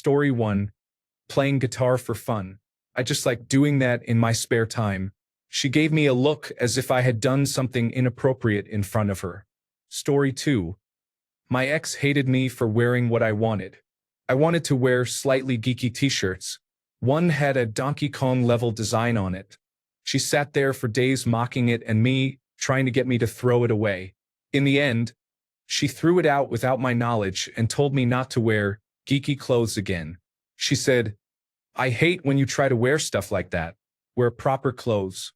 Story 1. Playing guitar for fun. I just like doing that in my spare time. She gave me a look as if I had done something inappropriate in front of her. Story 2. My ex hated me for wearing what I wanted. I wanted to wear slightly geeky t-shirts. One had a Donkey Kong level design on it. She sat there for days mocking it and me, trying to get me to throw it away. In the end, she threw it out without my knowledge and told me not to wear geeky clothes again. She said, "I hate when you try to wear stuff like that. Wear proper clothes."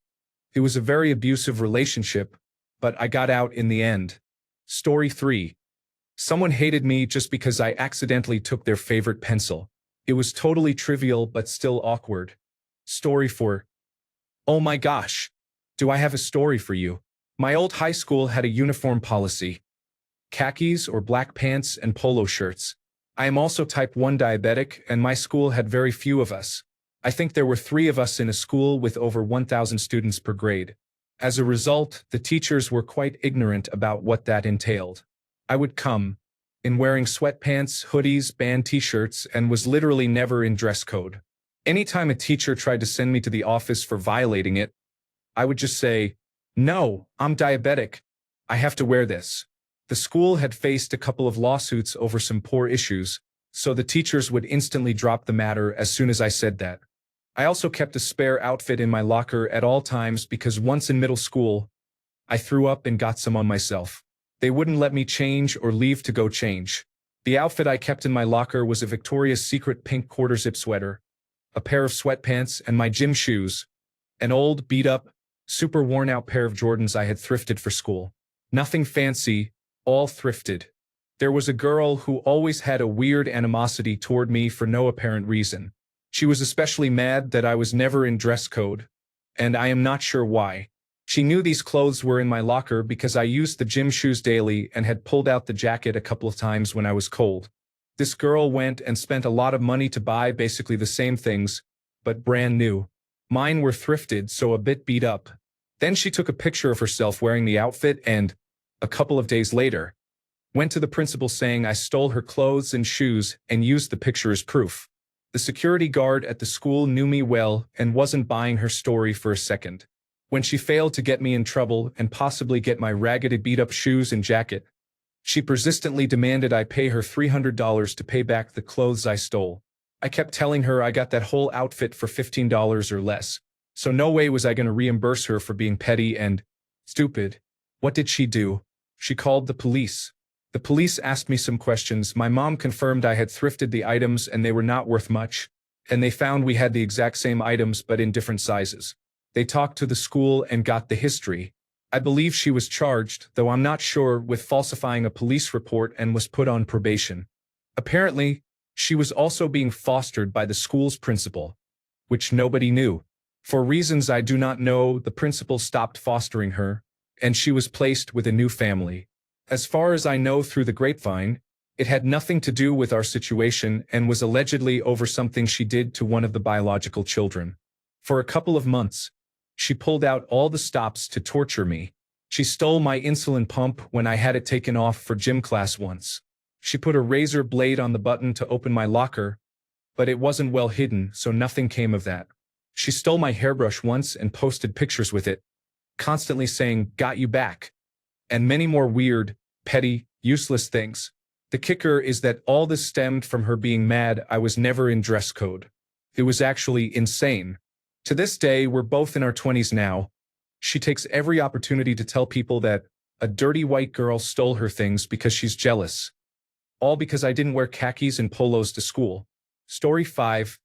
It was a very abusive relationship, but I got out in the end. Story 3. Someone hated me just because I accidentally took their favorite pencil. It was totally trivial but still awkward. Story 4. Oh my gosh. Do I have a story for you? My old high school had a uniform policy. Khakis or black pants and polo shirts. I am also type 1 diabetic and my school had very few of us. I think there were 3 of us in a school with over 1,000 students per grade. As a result, the teachers were quite ignorant about what that entailed. I would come in wearing sweatpants, hoodies, band t-shirts, and was literally never in dress code. Anytime a teacher tried to send me to the office for violating it, I would just say, "No, I'm diabetic. I have to wear this." The school had faced a couple of lawsuits over some poor issues, so the teachers would instantly drop the matter as soon as I said that. I also kept a spare outfit in my locker at all times because once in middle school, I threw up and got some on myself. They wouldn't let me change or leave to go change. The outfit I kept in my locker was a Victoria's Secret pink quarter-zip sweater, a pair of sweatpants, and my gym shoes, an old, beat-up, super worn-out pair of Jordans I had thrifted for school. Nothing fancy, all thrifted. There was a girl who always had a weird animosity toward me for no apparent reason. She was especially mad that I was never in dress code, and I am not sure why. She knew these clothes were in my locker because I used the gym shoes daily and had pulled out the jacket a couple of times when I was cold. This girl went and spent a lot of money to buy basically the same things, but brand new. Mine were thrifted, so a bit beat up. Then she took a picture of herself wearing the outfit and, a couple of days later, went to the principal saying I stole her clothes and shoes and used the picture as proof. The security guard at the school knew me well and wasn't buying her story for a second. When she failed to get me in trouble and possibly get my raggedy beat-up shoes and jacket, she persistently demanded I pay her $300 to pay back the clothes I stole. I kept telling her I got that whole outfit for $15 or less, so no way was I going to reimburse her for being petty and stupid. What did she do? She called the police. The police asked me some questions. My mom confirmed I had thrifted the items and they were not worth much, and they found we had the exact same items but in different sizes. They talked to the school and got the history. I believe she was charged, though I'm not sure, with falsifying a police report and was put on probation. Apparently, she was also being fostered by the school's principal, which nobody knew. For reasons I do not know, the principal stopped fostering her, and she was placed with a new family. As far as I know through the grapevine, it had nothing to do with our situation and was allegedly over something she did to one of the biological children. For a couple of months, she pulled out all the stops to torture me. She stole my insulin pump when I had it taken off for gym class once. She put a razor blade on the button to open my locker, but it wasn't well hidden, so nothing came of that. She stole my hairbrush once and posted pictures with it, constantly saying, "Got you back," and many more weird, petty, useless things. The kicker is that all this stemmed from her being mad I was never in dress code. It was actually insane. To this day, we're both in our 20s now. She takes every opportunity to tell people that a dirty white girl stole her things because she's jealous. All because I didn't wear khakis and polos to school. Story 5.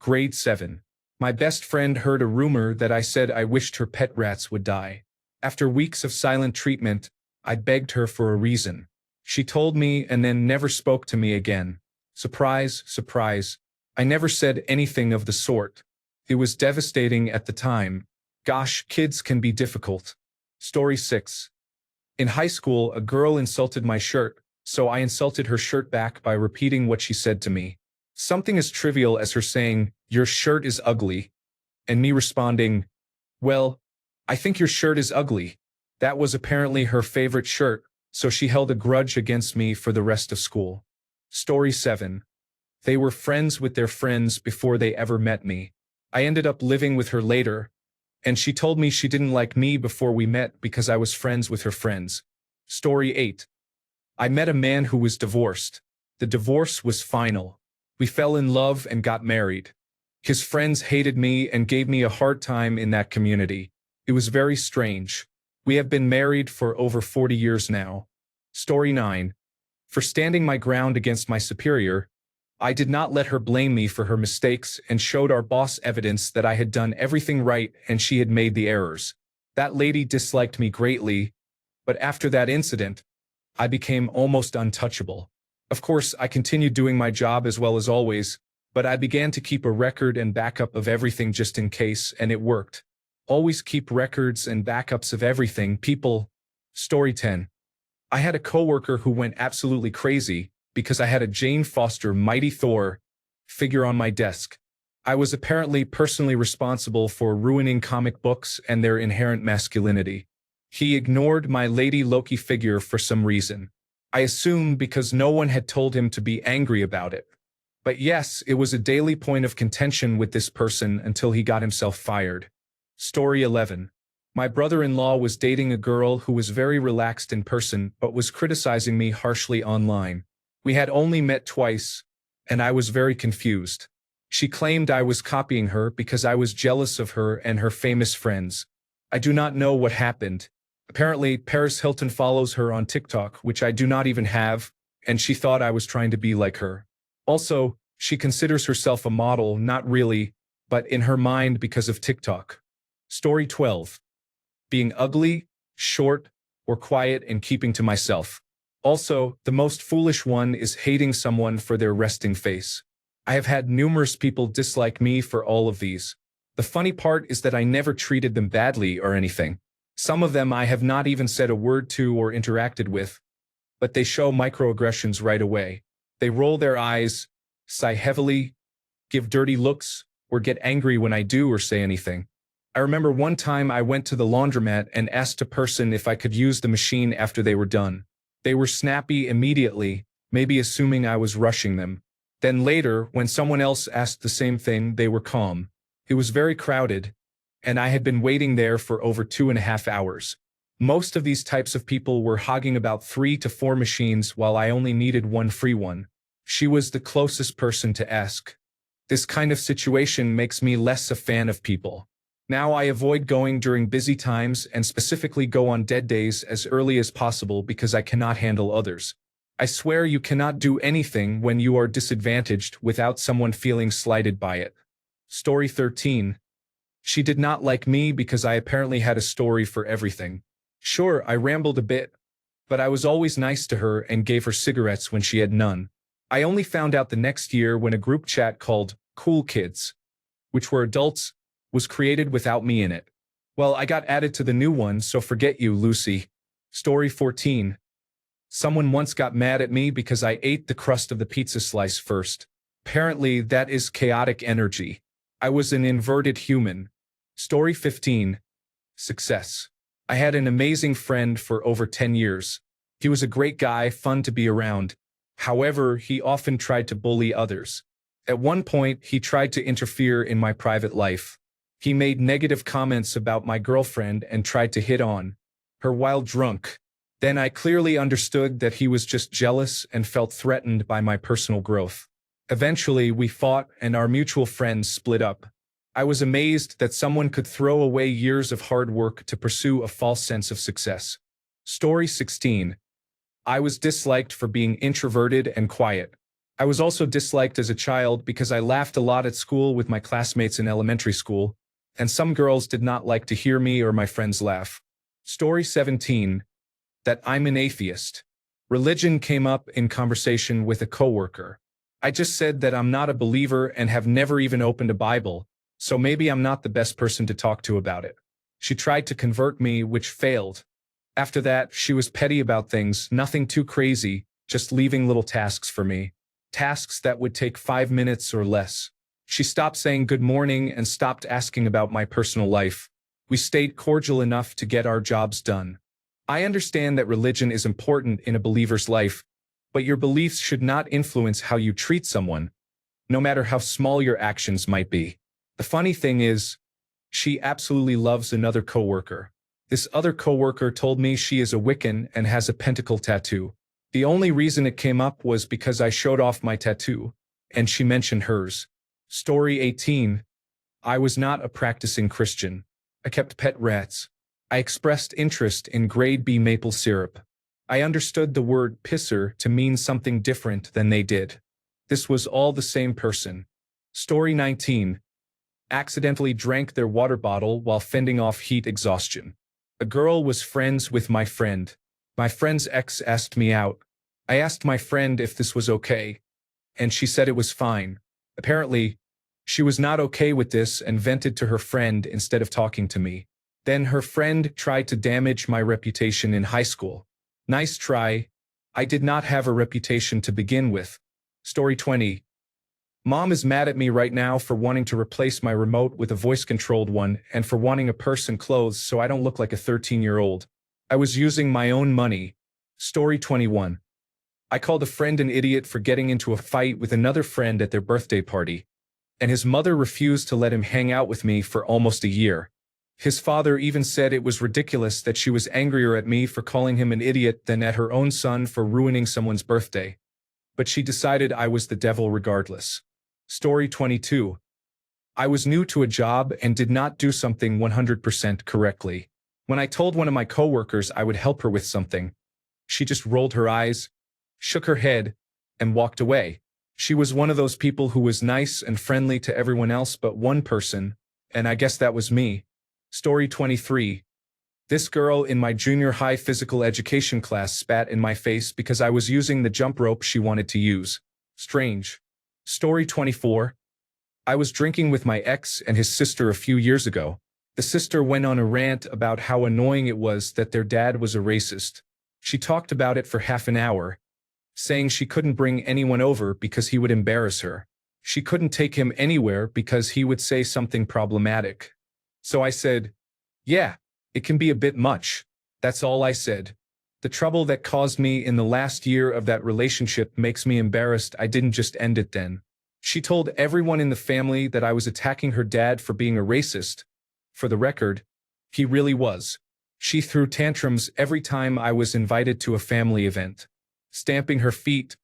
Grade 7. My best friend heard a rumor that I said I wished her pet rats would die. After weeks of silent treatment, I begged her for a reason. She told me and then never spoke to me again. Surprise, surprise. I never said anything of the sort. It was devastating at the time. Gosh, kids can be difficult. Story 6. In high school, a girl insulted my shirt, so I insulted her shirt back by repeating what she said to me. Something as trivial as her saying, "Your shirt is ugly," and me responding, "Well, I think your shirt is ugly." That was apparently her favorite shirt, so she held a grudge against me for the rest of school. Story 7. They were friends with their friends before they ever met me. I ended up living with her later, and she told me she didn't like me before we met because I was friends with her friends. Story 8. I met a man who was divorced. The divorce was final. We fell in love and got married. His friends hated me and gave me a hard time in that community. It was very strange. We have been married for over 40 years now. Story 9. For standing my ground against my superior, I did not let her blame me for her mistakes and showed our boss evidence that I had done everything right and she had made the errors. That lady disliked me greatly, but after that incident, I became almost untouchable. Of course, I continued doing my job as well as always, but I began to keep a record and backup of everything just in case, and it worked. Always keep records and backups of everything, people. Story 10. I had a coworker who went absolutely crazy because I had a Jane Foster Mighty Thor figure on my desk. I was apparently personally responsible for ruining comic books and their inherent masculinity. He ignored my Lady Loki figure for some reason. I assume because no one had told him to be angry about it. But yes, it was a daily point of contention with this person until he got himself fired. Story 11. My brother-in-law was dating a girl who was very relaxed in person but was criticizing me harshly online. We had only met twice, and I was very confused. She claimed I was copying her because I was jealous of her and her famous friends. I do not know what happened. Apparently, Paris Hilton follows her on TikTok, which I do not even have, and she thought I was trying to be like her. Also, she considers herself a model, not really, but in her mind because of TikTok. Story 12. Being ugly, short, or quiet and keeping to myself. Also, the most foolish one is hating someone for their resting face. I have had numerous people dislike me for all of these. The funny part is that I never treated them badly or anything. Some of them I have not even said a word to or interacted with, but they show microaggressions right away. They roll their eyes, sigh heavily, give dirty looks, or get angry when I do or say anything. I remember one time I went to the laundromat and asked a person if I could use the machine after they were done. They were snappy immediately, maybe assuming I was rushing them. Then later, when someone else asked the same thing, they were calm. It was very crowded, and I had been waiting there for over 2.5 hours. Most of these types of people were hogging about 3 to 4 machines while I only needed one free one. She was the closest person to ask. This kind of situation makes me less a fan of people. Now I avoid going during busy times and specifically go on dead days as early as possible because I cannot handle others. I swear you cannot do anything when you are disadvantaged without someone feeling slighted by it. Story 13. She did not like me because I apparently had a story for everything. Sure, I rambled a bit, but I was always nice to her and gave her cigarettes when she had none. I only found out the next year when a group chat called Cool Kids, which were adults, was created without me in it. Well, I got added to the new one, so forget you, Lucy. Story 14. Someone once got mad at me because I ate the crust of the pizza slice first. Apparently, that is chaotic energy. I was an inverted human. Story 15. Success. I had an amazing friend for over 10 years. He was a great guy, fun to be around. However, he often tried to bully others. At one point, he tried to interfere in my private life. He made negative comments about my girlfriend and tried to hit on her while drunk. Then I clearly understood that he was just jealous and felt threatened by my personal growth. Eventually, we fought and our mutual friends split up. I was amazed that someone could throw away years of hard work to pursue a false sense of success. Story 16. I was disliked for being introverted and quiet. I was also disliked as a child because I laughed a lot at school with my classmates in elementary school, and some girls did not like to hear me or my friends laugh. Story 17. That I'm an atheist. Religion came up in conversation with a coworker. I just said that I'm not a believer and have never even opened a Bible, so maybe I'm not the best person to talk to about it. She tried to convert me, which failed. After that, she was petty about things, nothing too crazy, just leaving little tasks for me. Tasks that would take 5 minutes or less. She stopped saying good morning and stopped asking about my personal life. We stayed cordial enough to get our jobs done. I understand that religion is important in a believer's life, but your beliefs should not influence how you treat someone. no matter how small your actions might be. The funny thing is, she absolutely loves another coworker. This other coworker told me she is a Wiccan and has a pentacle tattoo. The only reason it came up was because I showed off my tattoo, and she mentioned hers. Story 18. I was not a practicing Christian. I kept pet rats. I expressed interest in grade B maple syrup. I understood the word pisser to mean something different than they did. This was all the same person. Story 19. Accidentally drank their water bottle while fending off heat exhaustion. A girl was friends with my friend. My friend's ex asked me out. I asked my friend if this was okay, and she said it was fine. Apparently, she was not okay with this and vented to her friend instead of talking to me. Then her friend tried to damage my reputation in high school. Nice try. I did not have a reputation to begin with. Story 20. Mom is mad at me right now for wanting to replace my remote with a voice-controlled one and for wanting a purse and clothes so I don't look like a 13-year-old. I was using my own money. Story 21. I called a friend an idiot for getting into a fight with another friend at their birthday party, and his mother refused to let him hang out with me for almost a year. His father even said it was ridiculous that she was angrier at me for calling him an idiot than at her own son for ruining someone's birthday. But she decided I was the devil regardless. Story 22. I was new to a job and did not do something 100% correctly. When I told one of my coworkers I would help her with something, she just rolled her eyes, shook her head, and walked away. She was one of those people who was nice and friendly to everyone else but one person, and I guess that was me. Story 23. This girl in my junior high physical education class spat in my face because I was using the jump rope she wanted to use. Strange. Story 24. I was drinking with my ex and his sister a few years ago. The sister went on a rant about how annoying it was that their dad was a racist. She talked about it for half an hour, saying she couldn't bring anyone over because he would embarrass her. She couldn't take him anywhere because he would say something problematic. So I said, yeah, it can be a bit much. That's all I said. The trouble that caused me in the last year of that relationship makes me embarrassed I didn't just end it then. She told everyone in the family that I was attacking her dad for being a racist. For the record, he really was. She threw tantrums every time I was invited to a family event, stamping her feet,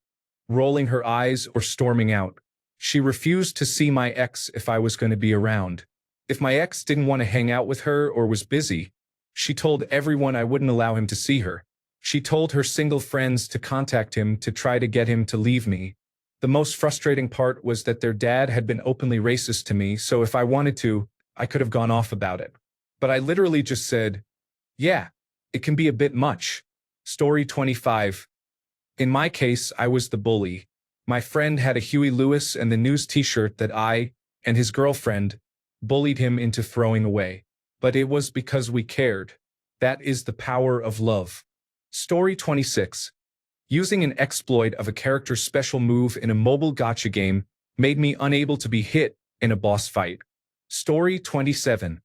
rolling her eyes, or storming out. She refused to see my ex if I was going to be around. If my ex didn't want to hang out with her or was busy, she told everyone I wouldn't allow him to see her. She told her single friends to contact him to try to get him to leave me. The most frustrating part was that their dad had been openly racist to me, so if I wanted to, I could have gone off about it. But I literally just said, yeah, it can be a bit much. Story 25. In my case, I was the bully. My friend had a Huey Lewis and the News t-shirt that I, and his girlfriend, bullied him into throwing away. But it was because we cared. That is the power of love. Story 26. Using an exploit of a character's special move in a mobile gacha game made me unable to be hit in a boss fight. Story 27.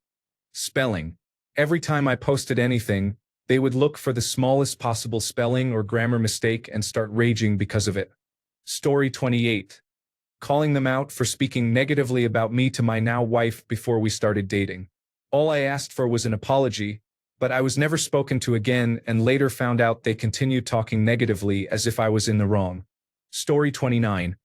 Spelling. Every time I posted anything, they would look for the smallest possible spelling or grammar mistake and start raging because of it. Story 28. Calling them out for speaking negatively about me to my now wife before we started dating. All I asked for was an apology, but I was never spoken to again and later found out they continued talking negatively as if I was in the wrong. Story 29.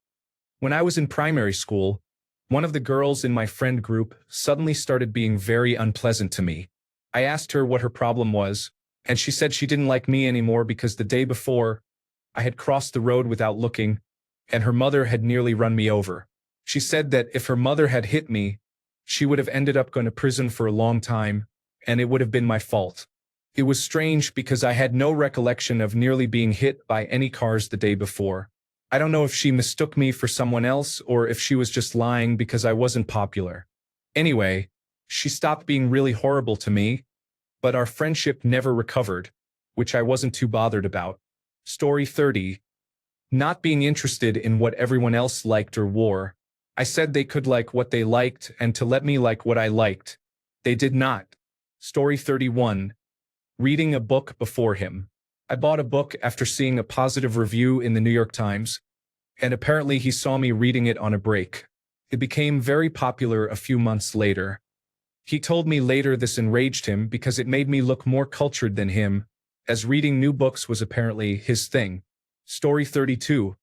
When I was in primary school, one of the girls in my friend group suddenly started being very unpleasant to me. I asked her what her problem was, and she said she didn't like me anymore because the day before, I had crossed the road without looking, and her mother had nearly run me over. She said that if her mother had hit me, she would have ended up going to prison for a long time, and it would have been my fault. It was strange because I had no recollection of nearly being hit by any cars the day before. I don't know if she mistook me for someone else or if she was just lying because I wasn't popular. Anyway, she stopped being really horrible to me, but our friendship never recovered, which I wasn't too bothered about. Story 30. Not being interested in what everyone else liked or wore. I said they could like what they liked and to let me like what I liked. They did not. Story 31. Reading a book before him. I bought a book after seeing a positive review in the New York Times. and apparently he saw me reading it on a break. It became very popular a few months later. He told me later this enraged him because it made me look more cultured than him, as reading new books was apparently his thing. Story 32.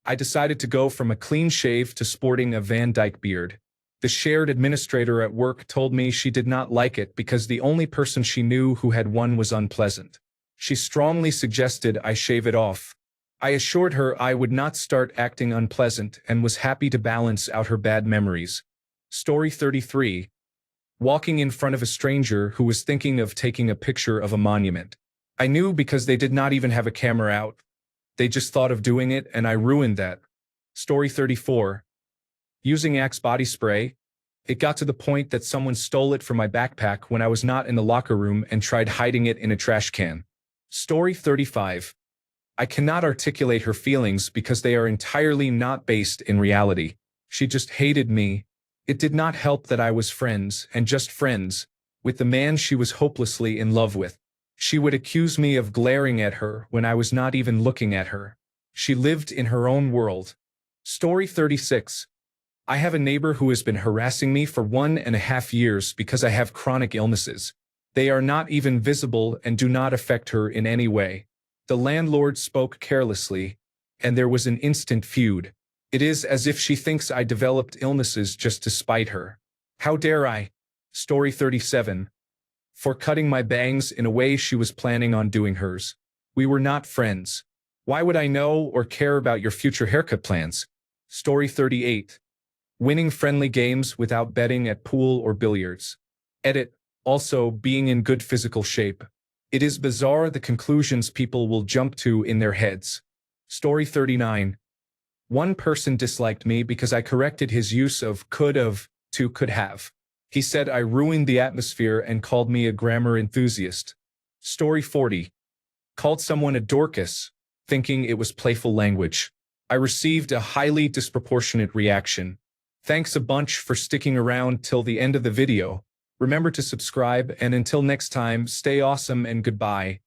I decided to go from a clean shave to sporting a Van Dyke beard. The shared administrator at work told me she did not like it because the only person she knew who had one was unpleasant. She strongly suggested I shave it off. I assured her I would not start acting unpleasant and was happy to balance out her bad memories. Story 33. Walking in front of a stranger who was thinking of taking a picture of a monument. I knew because they did not even have a camera out. They just thought of doing it and I ruined that. Story 34. Using Axe body spray. It got to the point that someone stole it from my backpack when I was not in the locker room and tried hiding it in a trash can. Story 35. I cannot articulate her feelings because they are entirely not based in reality. She just hated me. It did not help that I was friends, and just friends, with the man she was hopelessly in love with. She would accuse me of glaring at her when I was not even looking at her. She lived in her own world. Story 36. I have a neighbor who has been harassing me for 1.5 years because I have chronic illnesses. They are not even visible and do not affect her in any way. The landlord spoke carelessly, and there was an instant feud. It is as if she thinks I developed illnesses just to spite her. How dare I? Story 37. For cutting my bangs in a way she was planning on doing hers. We were not friends. Why would I know or care about your future haircut plans? Story 38. Winning friendly games without betting at pool or billiards. Edit. Also, being in good physical shape. It is bizarre the conclusions people will jump to in their heads. Story 39. One person disliked me because I corrected his use of could've to could have. He said I ruined the atmosphere and called me a grammar enthusiast. Story 40. Called someone a Dorcas, thinking it was playful language. I received a highly disproportionate reaction. Thanks a bunch for sticking around till the end of the video. Remember to subscribe, and until next time, stay awesome and goodbye.